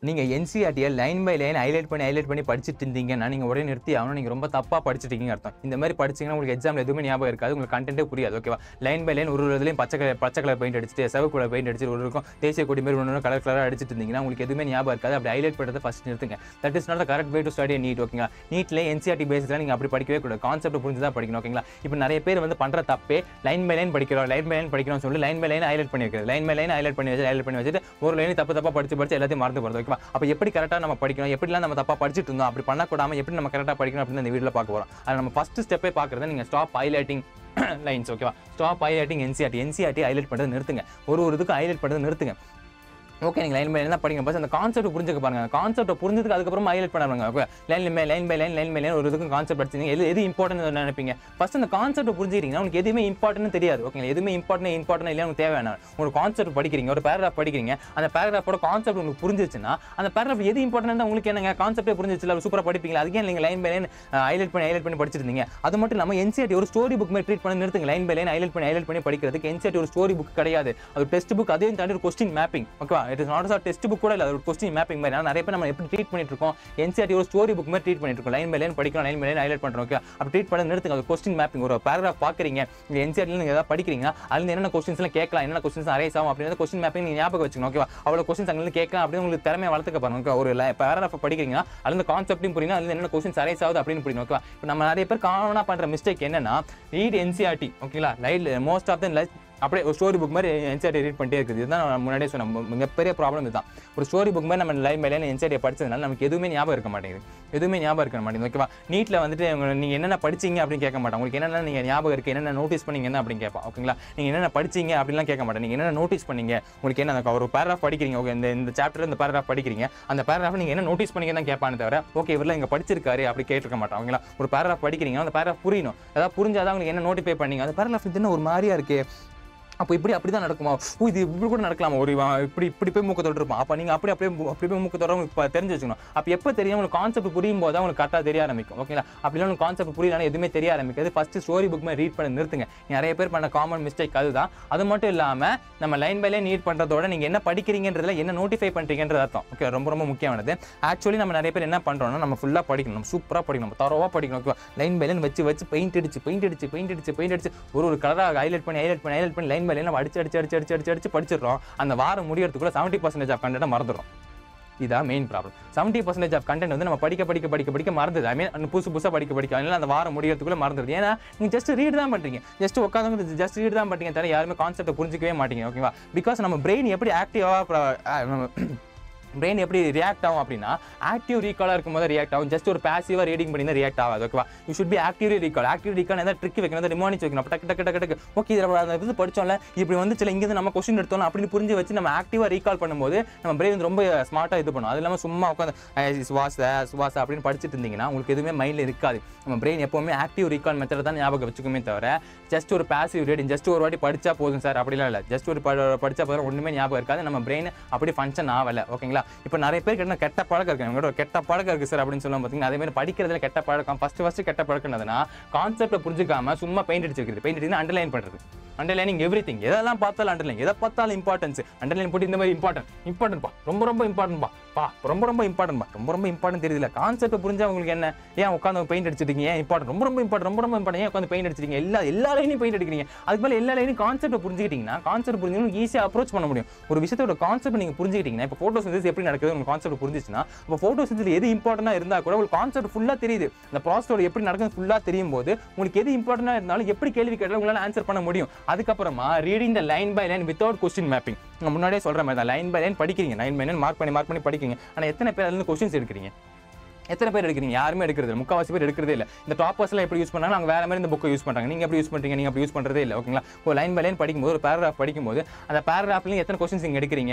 நீங்க NCERT line by line highlight பண்ணி படிச்சிட்டு இருந்தீங்கன்னா நீங்க உடனே நிறுத்தி ஆகணும். நீங்க ரொம்ப தப்பா படிச்சிட்டீங்க அர்த்தம். இந்த மாதிரி படிச்சீங்கன்னா உங்களுக்கு எக்ஸாம்ல எதுவுமே ஞாபகம் இருக்காது. உங்களுக்கு கண்டென்ட்டே புரியாது. ஓகேவா? லைன் பை லைன் ஒரு இதுலயும் பச்சை கலர் பெயிண்ட் அடிச்சிட்டு சிவப்பு கலர் பெயிண்ட் அடிச்சிட்டு ஒரு இருக்கும் தேசிய கொடி மாதிரி ஒன்று கலர் கலராக அடிச்சிட்டு இருந்தீங்கன்னா உங்களுக்கு எதுவுமே ஞாபகம் இருக்காது. அப்படி ஹைலைட் பண்ணுறதை ஃபர்ஸ்ட் நிறுத்துங்க. That is not the correct way to study NEET. ஓகேங்களா? நீட்ல NCERT பேசிஸ்ல நீங்க அப்படி படிக்கவே கூடாது. கான்செப்ட் புரிஞ்சு தான் படிக்கணும். ஓகேங்களா? இப்போ நிறைய பேர் வந்து பண்ற தப்பே லைன் பை லைன் படிக்கிறோம் சொல்லி லைன் பை லைன் ஹைலைட் பண்ணி வைக்கிறது. லைன் பை லைன் ஹைலைட் பண்ணி வச்சுட்டு ஒரு லைன் தப்பா படிச்சு எல்லாத்தையும் மறந்து போறது. ஓகேவா? அப்போ எப்படி கரெக்டாக நம்ம படிக்கணும், எப்படிலாம் நம்ம தப்பா படிச்சிட்டு இருந்தோம், அப்படி பண்ணக்கூடாம எப்படி நம்ம கரெக்டாக படிக்கணும் அப்படின்னு இந்த வீடியோவில் பார்க்க போகிறோம். அது நம்ம ஃபர்ஸ்ட் ஸ்டெப்பே பார்க்குறது நீங்கள் ஸ்டாப் ஹைலைட்டிங் லைன்ஸ். ஓகேவா? ஸ்டாப் ஹைலைட்டிங் NCERT ஹைலைட் பண்ணுறது நிறுத்துங்க. ஒரு இதுக்கு ஹைலைட் பண்ணுறது நிறுத்துங்க. ஓகே, நீங்கள் லைன் பை லைன் தான் படிங்க. பஸ் அந்த கான்செப்ட் புரிஞ்சுக்க பாருங்க. கான்செப்ட் புரிஞ்சதுக்கு அதுக்கப்புறம் ஹைலைட் பண்ணுவாங்க. ஓகே, லைன் பை லைன் ஒரு இதுக்கு கான்செப்ட் படிச்சீங்க. எது இம்பார்ட்டன்ட் நினைப்பீங்க. ஃபர்ஸ்ட் அந்த கான்செப்ட் புரிஞ்சுக்கிட்டீங்கன்னா உங்களுக்கு எதுவுமே இம்பார்ட்டன்ட் தெரியாது. ஓகேங்களா? எதுவுமே இம்பார்ட்டன்ட் இல்லை உங்களுக்கு தேவையான ஒரு கான்செப்ட் படிக்கிறீங்க, ஒரு பேராகிராஃப் படிக்கிறீங்க. அந்த பேராகிராஃபோட கான்செப்ட் உங்களுக்கு புரிஞ்சிச்சுன்னா அந்த பேராகிராஃப் எது இம்பார்ட்டன்ட் உங்களுக்கு என்னங்க கான்செப்டே புரிஞ்சிச்சு சூப்பராக படிப்பீங்களா? அதுக்கே நீங்கள் லைன் பை லைன் ஹைலைட் பண்ணி படிச்சிருந்தீங்க. அது மட்டும் இல்லாமல் NCERT ஒரு ஸ்டோரி புக் மாதிரி ட்ரீட் பண்ணி நிறுத்துங்க. லைன் பை லைன் ஹைலைட் பண்ணி படிக்கிறதுக்கு NCERT ஒரு ஸ்டோரி புக் கிடையாது. அது டெஸ்ட் புக். அதையும் தாண்டி ஒரு கொஸ்டின் மேப்பிங். ஓகேவா? It is not test book கூட இல்ல, ஒரு கொஸ்டின் மேப்பிங் மாதிரி. நிறைய பேர் நம்ம எப்படி ட்ரீட் பண்ணிட்டு இருக்கோம், NCERT ஒரு ஸ்டோரி புக் மாதிரி ட்ரீட் பண்ணிட்டு இருக்கோம். லைன் பை லைன் படிக்கிறோம், லைன் பை லைன் ஹைலைட் பண்றோம். ஓகே, அப்படி ட்ரீட் பண்ண நிறுத்துங்க. ஒரு கொஸ்டின் மேப்பிங். ஒரு பேராகிராஃப் பாக்குறீங்க, நீங்க NCERT நீங்க ஏதாவது படிக்கிறீங்கன்னா அதுல என்னென்ன கொஸ்டின்ஸ் எல்லாம் கேட்கலாம், என்னென்ன கொஸ்டின்ஸ் அரைஸ் ஆகும் அப்படிங்கறது கொஸ்டின் மேப்பிங் நீங்க ஞாபகம் வச்சுக்கணும். ஓகேவா? அவ்வளவு கொஸ்டின்ஸ் அங்க கேட்கலாம் அப்படின்னு உங்களுக்கு திறமையை வளர்த்துக்க பாருங்க. ஒரு பேராகிராஃப் படிக்கிறீங்கன்னா அதுல கான்செப்ட்டையும் புரியணும், அதுல என்னென்ன கொஸ்டின்ஸ் அரைஸ் ஆகுது அப்படின்னு புரியணும். ஓகேவா? இப்போ நம்ம நிறைய பேர் காமனா பண்ற மிஸ்டேக் என்னன்னா ரீட் NCERT. ஓகேங்களா? மோஸ்ட் ஆஃப் த அப்படியே ஒரு ஸ்டோரி புக் மாதிரி NCERT ரீட் பண்ணிட்டே இருக்குது. இதுதான் நான் முன்னாடியே சொன்னேன், மிகப்பெரிய ப்ராப்ளம் இதுதான். ஒரு ஸ்டோரி புக் மாதிரி நம்ம லைன் பை லைன் NCERT படிச்சதுனால நமக்கு எதுவுமே ஞாபகம் இருக்க மாட்டேங்குது. ஓகேவா? நீட்ல வந்துட்டு நீங்க என்னென்ன படிச்சீங்க அப்படின்னு கேட்க மாட்டாங்க. உங்களுக்கு என்னென்ன நீங்க ஞாபகம் இருக்கு, என்னென்ன நோட்டீஸ் பண்ணீங்க என்ன அப்படின்னு கேட்பா. ஓகேங்களா? நீங்க என்னென்ன படிச்சீங்க அப்படிலாம் கேட்க மாட்டேன். நீங்க என்னென்ன நோட்டீஸ் பண்ணீங்க, உங்களுக்கு என்ன ஒரு பேராகிராஃப் படிக்கிறீங்க. ஓகே, இந்த சாப்டர் இந்த பேராகிராஃப் படிக்கிறீங்க, அந்த பேராகிராஃப் நீங்க என்ன நோட்டீஸ் பண்ணீங்க தான் கேட்பானே தவிர ஓகே இவரெல்லாம் இங்க படிச்சிருக்காரு அப்படி கேட்டிருக்க மாட்டாங்க. ஓகேங்களா? ஒரு பேராகிராஃப் படிக்கிறீங்க, அந்த பேராகிராஃப் புரியணும். அதாவது புரிஞ்சாதான் உங்களுக்கு என்ன நோட்டிஃபை பண்ணீங்க, அந்த பேராகிராஃப் இது ஒரு மாதிரியா இருக்கு, அப்போ அப்படிதான் நடக்குமா, இது இப்படி கூட நடக்கலாமா, ஒரு இப்படி போய் மூக்க தொட்டிருப்பான், அப்போ நீங்கள் அப்படி போய் மூக்க தொட உங்களுக்கு தெரிஞ்சு வச்சுக்கணும். அப்போ எப்போ தெரியும் உங்களுக்கு கான்செப்ட் புரியும் போது தான் உங்களுக்கு கரெக்டாக தெரிய ஆரம்பிக்கும். ஓகேங்களா? அப்படிலாம் உங்களுக்கு கான்செப்ட் புரியலாம் எதுவுமே தெரிய ஆரம்பிக்காது. ஃபர்ஸ்ட் ஸ்டோரி புக் மாதிரி ரீட் பண்ணி நிறுத்துங்க. நிறைய பேர் பண்ண காமன் மிஸ்டேக் அதுதான். அது மட்டும் இல்லாமல் நம்ம லைன் பை லைன் ரீட் பண்ணுறதோட நீங்கள் என்ன படிக்கிறீங்கன்றதுல என்ன நோட்டிஃபை பண்ணுறீங்கன்றது அர்த்தம். ஓகே, ரொம்ப முக்கியமானது. ஆக்சுவலி நம்ம நிறைய பேர் என்ன பண்ணுறோம்னா நம்ம ஃபுல்லாக படிக்கணும், நம்ம சூப்பராக படிக்கணும், நம்ம தரவாக படிக்கணும். ஓகே, லைன் பை லைன் வச்சு பெயிண்ட் அடிச்சு ஒரு கலராக ஹைலைட் பண்ணி லைன் பை லைன் நம்ம அடிச்சு படிச்சிடறோம். அந்த வாரம் முடியறதுக்குள்ள 70% ஆஃப் கண்டென்ட் மறந்துடும். இதான் மெயின் ப்ராப்ளம். 70% ஆஃப் கண்டென்ட் வந்து நம்ம படிக்க மறந்துது. ஐ மீன் புதுசா படிக்க அதனால அந்த வாரம் முடியறதுக்குள்ள மறந்துடுது. ஏன்னா நீங்க ஜஸ்ட் ரீட் தான் பண்றீங்க, ஜஸ்ட் உட்காந்து ஜஸ்ட் ரீட் தான் பண்றீங்க தவிர யாருமே கான்செப்டை புரிஞ்சிக்கவே மாட்டீங்க. ஓகேவா? பிகாஸ் நம்ம பிரெயின் எப்படி பிரெயின் எப்படி ரியாக்ட் ஆகும் அப்படின்னா ஆக்டிவ் ரீகாலாக இருக்கும்போது ரியாக்ட் ஆகும். ஜஸ்ட் ஒரு பாசிவாக ரீடிங் பண்ணி தான் ரியாக்ட் ஆகாது. ஓகேவா? You should be actively recall. ஏதாவது ட்ரிக் வைக்கணும், ரிமானிச் வைக்கணும். டக்கு ஓகே இது படிச்சோம்ல இப்படி வந்துச்சுல இங்கிருந்து நம்ம கொஸ்டின் எடுத்தோம் அப்படின்னு புரிஞ்சு வச்சு நம்ம ஆக்டிவாக ரீகால் பண்ணும்போது நம்ம பிரெயின் ரொம்ப ஸ்மார்ட்டாக இது பண்ணும். அது இல்லாமல் சும்மா உட்காந்து சுவாச அப்படின்னு படிச்சுட்டு இருந்தீங்கன்னா உங்களுக்கு எதுவுமே மைண்டில் இருக்காது. நம்ம பிரெயின் எப்பவுமே ஆக்டிவ் ரீகால் மெத்தட் தான் ஞாபகம் வச்சுக்குமே தவிர ஜஸ்ட் ஒரு பாசிவ் ரீடிங் ஜஸ்ட் ஒரு வாட்டி படிச்சா போதும் சார் அப்படிலாம் இல்லை. ஜஸ்ட் ஒரு படிச்சா போதும் ஒன்றுமே ஞாபகம் இருக்காது. நம்ம பிரெயின் அப்படி ஃபங்க்ஷன் ஆகலை. ஓகேங்களா? இப்போ நிறைய பேருக்கு என்ன கெட்ட பழக்கம் இருக்கு, எங்களோட கெட்ட பழக்கம் இருக்கு சார் அப்படின்னு சொல்லுவோம். பார்த்தீங்கன்னா அதே மாதிரி படிக்கிறதுல கெட்ட பழக்கம் ஃபர்ஸ்ட் கெட்ட பழக்கம் என்னதுன்னா கான்செப்டை புரிஞ்சுக்காம சும்மா பெயிண்ட் அடிச்சு அண்டர்லைன் பண்றது. அண்டர்லைனிங் எவ்ரிதிங், எதெல்லாம் பார்த்தாலும் அண்டர்லைன், எதை பார்த்தாலும் இம்பார்ட்டன்ஸ் அண்டர்லைன் போட்டு இந்த மாதிரி இம்பார்ட்டன்ட் ரொம்ப இம்பார்ட்டன்ட் தெரியல. கான்செப்ட் புரிஞ்சா உங்களுக்கு என்ன, ஏன் உட்காந்து பெயிண்ட் அடிச்சிருக்கீங்க, ஏன் இம்பார்ட்டன்ட் ரொம்ப இம்பார்ட்டன்ட், ஏன் உட்காந்து பெயிண்ட் அடிச்சிருக்கீங்க, எல்லா லைனையும் பெயிண்ட் அடிக்கிறீங்க. அதுக்கு மேலே எல்லா லைனையும் கான்செப்ட் புரிஞ்சுக்கிட்டீங்கன்னா கான்செப்ட் புரிஞ்சு ஈஸியாக அப்ரோச் பண்ண முடியும். ஒரு விஷயத்தோட கான்செப்ட் நீங்க புரிஞ்சுக்கிட்டீங்கன்னா இப்போ ஃபோட்டோசிந்தசிஸ் எப்படி நடக்குது உங்களுக்கு கான்செப்ட் புரிஞ்சிச்சுன்னா இப்போ ஃபோட்டோசிந்தசிஸ் எது இம்பார்ட்டன்டா இருந்தா கூட உங்களுக்கு கான்செப்ட் ஃபுல்லா தெரியுது. அந்த ப்ராசஸோட எப்படி நடக்குது ஃபுல்லா தெரியும் போது உங்களுக்கு எது இம்பார்ட்டன்டா இருந்தாலும் எப்படி கேள்வி கேட்டாலும் உங்களால ஆன்சர் பண்ண முடியும். அதுக்கப்புறமா reading the line by line without question mapping. முன்னாடியே சொல்ற மாதிரி தான் லைன் பை லைன் படிக்கிறீங்க, லைன் பை லைன் மார்க் பண்ணி படிக்கிறீங்க. ஆனா எத்தனை பேர் அதுல கொஸ்டின்ஸ் எடுக்கிறீங்க, எத்தனை பேர் எடுக்கிறீங்க? யாருமே எடுக்கிறது, முக்கால்வாசி பேர் எடுக்கிறதே இல்லை. இந்த டாப்பர்ஸ்லாம் எப்படி யூஸ் பண்ணாங்க, அவங்க வேற மாதிரி இந்த புக்கை யூஸ் பண்ணுறாங்க. நீங்கள் எப்படி யூஸ் பண்ணுறீங்க, நீங்கள் அப்படி யூஸ் பண்ணுறதே இல்லை. ஓகேங்களா? ஒரு லைன் பை லைன் படிக்கும்போது ஒரு பேராகிராஃப் படிக்கும்போது அந்த பேராகிராஃப்லையும் எத்தனை கொஸ்டின்ஸ் நீங்கள்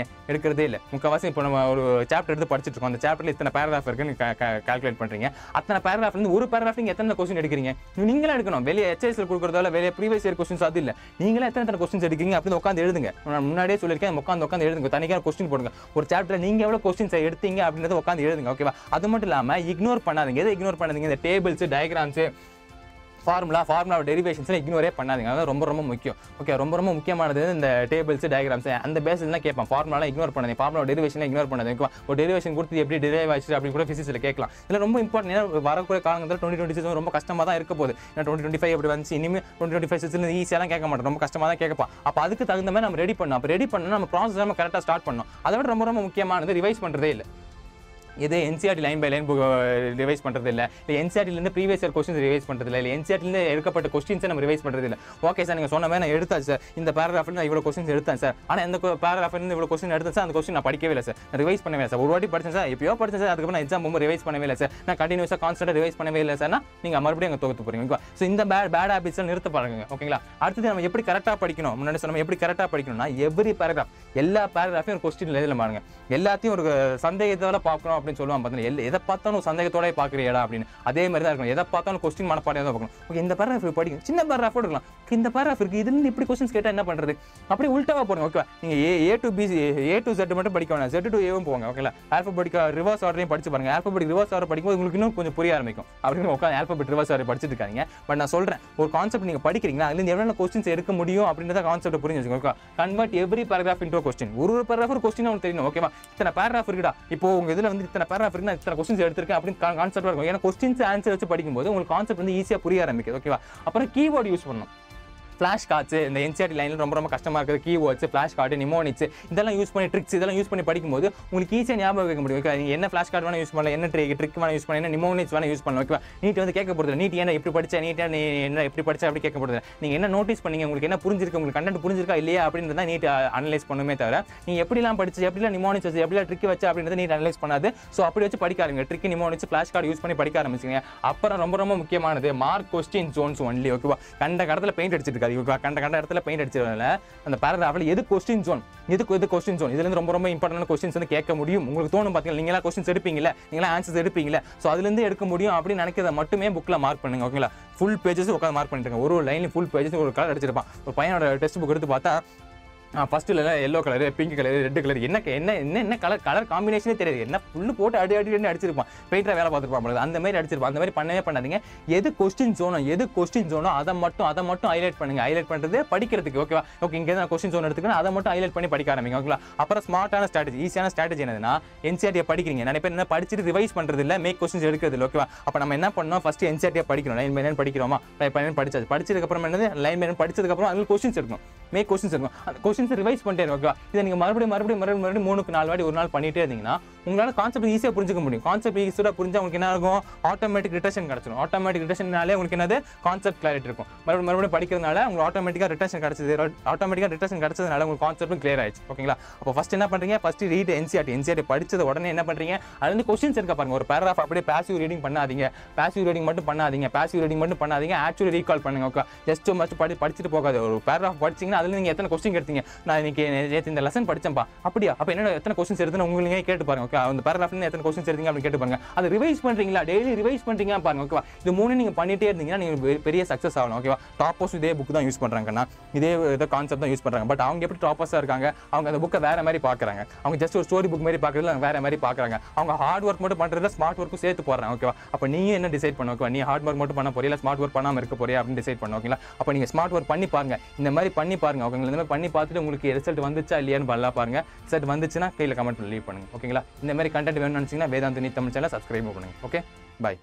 எடுக்கிறதே இல்லை. முக்கால்வாசி இப்போ நம்ம ஒரு சாப்டர் எடுத்து படிச்சுட்டு இருக்கோம், அந்த சாப்டரில் இத்தனை பேராகிராஃப் இருக்குன்னு கால்குலேட் பண்ணுறீங்க. அத்தனை பேராகிராஃப்லேருந்து ஒரு பேராகிராஃப் நீங்கள் எத்தனை கொஸ்டின் எடுக்கிறீங்க, நீங்களே எடுக்கணும். வெளியே HSL கொடுக்குறதால வெளியே ப்ரீவியஸ் இயர் கொஸ்டின்ஸ் அது இல்லை. நீங்களே எத்தனை கொஸ்டின்ஸ் எடுக்கிறீங்க அப்படின்னு உட்காந்து எழுதுங்க. நான் முன்னாடியே சொல்லியிருக்கேன், உட்காந்து எழுதுங்க. தனியாக கொஸ்டின் போடுங்க. ஒரு சாப்டரில் நீங்கள் எவ்வளோ கொஸ்டின்ஸ் எடுத்தீங்க அப்படின்றத உட்காந்து எழுதுங்க. ஓகேவா? அது மட்டும் இல்லாமல் இக்னோர் பண்ணாதீங்க. எதை இக்னோர் பண்ணாதீங்க, இந்த டேபிள்ஸ் டயக்ராம்ஸ் ஃபார்முலா டெரிவேஷன்ஸ்லாம் இக்னோரே பண்ணாதீங்க. அதான் ரொம்ப ரொம்ப முக்கியம். ஓகே, ரொம்ப ரொம்ப முக்கியமானது இந்த டேபிள்ஸ் டயக்ராம்ஸ் அந்த பேசிஸ்லாம் கேட்பான். ஃபார்முலா இக்னோர் பண்ணாதீங்க, ஃபார்முலா டெரிவேஷன் இக்னோர் பண்ணாதீங்க. ஒரு டெரிவேஷன் கொடுத்து எப்படி டெரைவ் ஆச்சு அப்படின்னு கூட ஃபிசிக்ஸில் கேட்கலாம். இதில் ரொம்ப இம்பார்ட்டன்ட். ஏன்னா வரக்கூடிய காலங்கள் 2026 ரொம்ப கஷ்டமாக தான் இருக்க போகுது. ஏன்னா 2025 எப்படி வந்துச்சு, இனிமேல் 2025 ஈஸியாலாம் கேட்க மாட்டோம், ரொம்ப கஷ்டமாக தான் கேட்கப்பான். அப்போ அதுக்கு தகுந்த மாதிரி நம்ம ரெடி பண்ணணும். அப்போ ரெடி பண்ணணும், நம்ம ப்ராசஸ் நம்ம கரெக்டாக ஸ்டார்ட் பண்ணணும். அதை விட ரொம்ப ரொம்ப முக்கியமானது ரிவைஸ் பண்ணுறதே இல்லை. இது NCERT line by line revise பண்ணுறது இல்லை என்சிஆர்டிலேருந்து ப்ரீவியஸ் இயர் கொஸ்டின்ஸ் ரிவைஸ் பண்ணுறது இல்லை என்சிஆர்டிலேருந்து எடுக்கப்பட்ட கொஸ்டின்ஸை நம்ம ரிவைஸ் பண்ணுறது இல்லை. ஓகே சார், நீங்கள் சொன்ன மாதிரி நான் எடுத்தேன் சார், இந்த பேராகிராஃபில் நான் இவ்வளோ கொஸ்டின்ஸ் எடுத்தேன் சார், ஆனால் இந்த பேராகிராஃபில் இவ்வளோ கொஸ்டின் எடுத்தேன் சார், அந்த கொஸ்டின் நான் படிக்கவே இல்லை சார், ரிவைஸ் பண்ணவே சார், ஒரு வாட்டி படிச்சேன் சார், எப்பயோ படிச்சேன் சார், அதுக்கப்புறம் நான் எக்ஸாம் போகும்போது ரிவைஸ் பண்ணவே இல்லை சார், நான் கண்டினியூஸாக கான்ஸ்டன்ட்டாக ரிவைஸ் பண்ணவே இல்லை சார்னா நீங்கள் மறுபடியும் அங்கே தொகுத்து போகிறீங்க. ஸோ இந்த பேட் ஹேபிட்ஸை நிறுத்த பாருங்க. ஓகேங்களா? அடுத்தது நம்ம எப்படி கரெக்டாக படிக்கணும், முன்னாடி நம்ம எப்படி கரெக்டாக படிக்கணும்னா எவ்ரி பேராகிராஃப் எல்லா பேராகிராஃபையும் ஒரு கொஸ்டின் எழுதல பாருங்க. எல்லாத்தையும் ஒரு சந்தேகத்தோட பார்க்கணும் அப்படின்னு சொல்லுவாங்க. பார்த்தீங்கன்னா எதை பார்த்தாலும் சந்தேகத்தோட பார்க்குறியடா அப்படின்னு அதே மாதிரி தான் இருக்கணும். எதை பார்த்தாலும் கொஸ்டின் மனப்பாடம் தான் பார்க்கணும். ஓகே, இந்த பேராகிராஃப் படிக்கும், சின்ன பேராகிராஃப் எடுக்கலாம், இந்த பேராகிராஃப் இருக்கு, இதுன்னு இப்படி கொஸ்டின்ஸ் கேட்டால் என்ன பண்ணுறது, அப்படி உல்டாவா போடுங்க. ஓகே, நீங்கள் A to Z மட்டும் படிக்க வேணாம், Z to Aவும் போங்க. ஓகேங்களா? ஆல்பபெட்டிக் ரிவர்ஸ் ஆர்டரையும் படிச்சு பாருங்க. ஆல்பபெட்டிக் ரிவர்ஸ் ஆர்டர் படிக்கும்போது உங்களுக்கு இன்னும் கொஞ்சம் புரிய ஆரம்பிக்கும். அப்படின்னு உட்காந்து ஆல்பபெட் ரிவர்ஸ் ஆர்டர் படிச்சுட்டு இருக்காங்க. பட் நான் சொல்கிறேன், ஒரு கான்செப்ட் நீங்கள் படிக்கிறீங்களா, அதுலேருந்து எவ்வளோ கொஸ்டின்ஸ் எடுக்க முடியும் அப்படின்றத கான்செப்ட் புரிஞ்சு வச்சுக்கோங்க. Convert every paragraph into question. ஒரு பேராகிராஃப் ஒரு கொஸ்டின் உங்களுக்கு தெரியணும். ஓகேவா? இத்தனை பேராகிராஃப் இருக்குடா, இப்போ உங்க இதில் வந்து இத்தனை பேராகிராஃப் இருக்குன்னா இத்தனை கொஸ்டின்ஸ் எடுத்திருக்கேன் அப்படின்னு கான்செப்ட் இருக்கும். ஏன்னா கொஸ்டின்ஸ் ஆன்சர் வச்சு படிக்கும்போது உங்களுக்கு கான்செப்ட் வந்து ஈஸியாக புரிய ஆரம்பிக்குது. ஓகேவா? அப்புறம் கீவேர்டு யூஸ் பண்ணணும். ஃப்ளாஷ் கார்ட்ஸ் இந்த என்சிஆர்டி லைனில் ரொம்ப ரொம்ப கஷ்டமாக இருக்குது. கீவேர்ட்ஸ், ஃப்ளாஷ் கார்டு, நிமோனிக்ஸ் இதெல்லாம் யூஸ் பண்ணி ட்ரிக்ஸ் இதெல்லாம் யூஸ் பண்ணி படிக்கும்போது உங்களுக்கு ஈஸியாக ஞாபகம் வைக்க முடியும். ஓகே, நீங்கள் என்ன ஃப்ளாஷ் கார்டு வேணால் யூஸ் பண்ணலாம், என்ன ட்ரிக் வேணால் யூஸ் பண்ணலாம், என்ன நிமோனிக்ஸ் வேணால் யூஸ் பண்ணலாம். ஓகேவா? நீட் வந்து கேட்க போகிறது நீட் என்ன எப்படி படிச்சா, நீட்டாக நீ என்ன எப்படி படிச்சா அப்படி கேட்க போகிறது. நீங்கள் என்ன நோட்டீஸ் பண்ணீங்க, உங்களுக்கு என்ன புரிஞ்சிருக்கு, உங்களுக்கு கண்டென்ட் புரிஞ்சிருக்கா இல்லையா அப்படின்றத நீட் அனலைஸ் பண்ணுமே தவிர நீங்கள் எப்படிலாம் படிச்சு எப்படிலாம் நிமோனிக்ஸ் வச்சு எப்படிலாம் ட்ரிக் வச்சு அப்படின்றத நீட் அனலைஸ் பண்ணாது. ஸோ அப்படி வச்சு படிக்காருங்க. Trick, mnemonics, flash card use பண்ணி படிக்க ஆரம்பிச்சிங்க. அப்புறம் ரொம்ப ரொம்ப முக்கியமானது மார்க் கொஸ்டின் ஜோன்ஸ் ஒன்லி. ஓகேவா? கண்ட கடத்தில் பெயிண்ட் அடிச்சிட்டு இருக்காது. கண்ட இடத்துல பெயிண்ட் அடிச்சதுனால அந்த பேராகிராஃப்ல எது கொஸ்டின் ஜோன், எது கொஸ்டின் ஜோன், இதுல இருந்து ரொம்ப ரொம்ப இம்பார்ட்டன்டான கொஸ்டின்ஸ் வந்து கேட்க முடியும். உங்களுக்கு தோணும் பாத்தீங்களா, நீங்களா கொஸ்டின்ஸ் எடுப்பீங்கல, நீங்களா ஆன்சர்ஸ் எடுப்பீங்கல, சோ அதுல இருந்து எடுக்க முடியும் அப்படின்னு நினைக்கிறத மட்டுமே புக்ல மார்க் பண்ணுங்க. ஓகேங்களா? ஃபுல் பேஜஸ் உட்காந்து மார்க் பண்ணிட்டு ஒரு லைன்ல ஃபுல் பேஜஸ் ஒரு கலர் அடிச்சிருப்பான். ஒரு பையனோட டெஸ்ட் புக் எடுத்து பார்த்தா ஃபர்ஸ்ட்ல yellow colour, pink colour, red colour, என்ன கலர் காம்பினேஷனே தெரியாது. என்ன ஃபுல்லு போட்டு அடி அடிச்சிருப்பான். பெயிண்டரா வேலை பார்த்துருப்பான். அந்த மாதிரி அடிச்சிருப்பான். அந்த மாதிரி பண்ணவே பண்ணாதீங்க. எது கொஸ்டின் ஜோனோ அதை மட்டும் ஹைலைட் பண்ணுங்க. ஹைலைட் பண்றது படிக்கிறதுக்கு. ஓகேவா? ஓகே, இங்கே நான் கொஸ்டின் ஜோன் எடுத்துக்கணும், அதை மட்டும் ஹைலைட் பண்ணி படிக்க ஆரம்பிங்க. ஓகேவா? அப்புறம் ஸ்மார்ட்டான ஸ்ட்ராட்டஜி, ஈஸியான ஸ்ட்ராட்டஜி என்னதுன்னா என்சிஆர்டியை படிக்கிறீங்க. நிறைய பேர் என்ன படிச்சுட்டு ரிவைஸ் பண்றது இல்லை, மேக் கொஸ்டின்ஸ் எடுக்கிறது இல்லை. ஓகேவா? அப்போ நம்ம என்ன பண்ணோம், ஃபர்ஸ்ட் என்சிஆர்டியை படிக்கணும். லைன் பை லைன் படிக்கிறோமா, படிச்சதுக்கு அப்புறம் என்னது லைன் பை லைன் படிச்சதுக்கு அப்புறம் அதில் கொஸ்டின்ஸ் எடுக்கணும், மேக் கொஸ்டின்ஸ் எடுக்கணும். அந்த கொஸ்டின்ஸ் ரிவைஸ் பண்ணிட்டே இருக்கும். ஓகேவா? இதை நீங்கள் மறுபடியும் 3-4 வாட்டி ஒரு நாள் பண்ணிட்டே இருந்தீங்கன்னா உங்களால் கான்செப்ட் ஈஸியாக புரிஞ்சுக்க முடியும். கான்செப்ட் ஈஸியாக புரிஞ்சா உங்களுக்கு என்ன இருக்கும், ஆட்டோமேட்டிக் ரிட்டன்ஷன் கிடைச்சிடும். ஆட்டோமேட்டிக் ரிட்டன்ஷனாலே உங்களுக்கு என்னது கான்செப்ட் கிளாரிட்டி இருக்கும். மறுபடியும் படிக்கிறதுனால உங்களுக்கு ஆட்டோமேட்டிக்காக ரிட்டன்ஷன் கிடைச்சது. ஆட்டோமேட்டிக்காக ரிட்டன்ஷன் கிடைச்சதுனால உங்களுக்கு கான்செப்டும் கிளியர் ஆயிடுச்சு. ஓகேங்களா? அப்போ ஃபர்ஸ்ட் என்ன பண்ணுறீங்க, ஃபர்ஸ்ட் ரீட் என்சிஆர்டி படிச்சது உடனே என்ன பண்ணுறீங்க, அது வந்து கொஸ்டின்ஸ் இருக்க பாருங்க. ஒரு பேராகிராஃப் அப்படியே பாசிவ் ரீடிங் பண்ணாதீங்க. பாசிவ் ரீடிங் மட்டும் பண்ணாதீங்க. ஆக்சுவலி ரீகால் பண்ணுங்க. ஓகே, ஜஸ்ட் படிச்சுட்டு போகாது. ஒரு பேராகிராஃப் படிச்சீங்கன்னா அதுல நீங்க எத்தனை கொஸ்டின் எடுத்தீங்க, நான் இன்னைக்கு இந்த லெசன் படிச்சேன்ப்பா, அப்படியா, அப்ப என்ன எத்தனை கொஸ்டின்ஸ் எடுத்துன்னு உங்களுக்கு கேட்டு பாருங்க. ஓகே, அந்த பேராகிராஃப்ல எத்தனை கொஸ்டின்ஸ் எடுத்தீங்க அப்படின்னு கேட்டு பாருங்க. அது ரிவைஸ் பண்றீங்களா, டெய்லி ரிவைஸ் பண்றீங்க பாருங்க. ஓகேவா? இது மூணு நீங்க பண்ணிட்டே இருந்தீங்கன்னா நீங்க பெரிய சக்சஸ் ஆகலாம். ஓகேவா? டாப்பர்ஸ் இதே புக் தான் யூஸ் பண்றாங்கன்னா, இதே கான்செப்ட் தான் யூஸ் பண்றாங்க. பட் அவங்க எப்படி டாப்பர்ஸா இருக்காங்க, அவங்க அந்த புக்கை வேற மாதிரி பாக்குறாங்க. அவங்க ஜஸ்ட் ஒரு ஸ்டோரி புக் மாதிரி பாக்குறதுல வேற மாதிரி பாக்குறாங்க. அவங்க ஹார்ட் ஒர்க் மட்டும் பண்றதுல ஸ்மார்ட் ஒர்க்கும் சேர்த்து போறாங்க. ஓகேவா? அப்ப நீங்க என்ன டிசைட் பண்ண, ஓகே, நீ ஹார்ட் ஒர்க் மட்டும் பண்ண போறியா, ஸ்மார்ட் ஒர்க் பண்ணாம இருக்க போறியா அப்படின்னு டிசைட் பண்ண. ஓகேங்களா? அப்ப நீங்க ஸ்மார்ட் ஒர்க் பண்ணி பாருங்க, இந்த மாதிரி பண்ணி பாருங்க. ஓகேங்களா? இந்த மாதிரி பண்ணி பார்த்துட்டு உங்களுக்கு ரிசல்ட் வந்துச்சா இல்லையான்னு பாருங்க. ரிசல்ட் வந்துச்சுன்னா கீழே கமெண்ட் லீவ் பண்ணுங்க. ஓகேங்களா? இந்த மாதிரி கண்டென்ட் வேணும்னு நினைச்சீங்கன்னா வேதாந்த நீட் தமிழ் சேனலை சப்ஸ்கிரைப் பண்ணுங்க. Okay, by.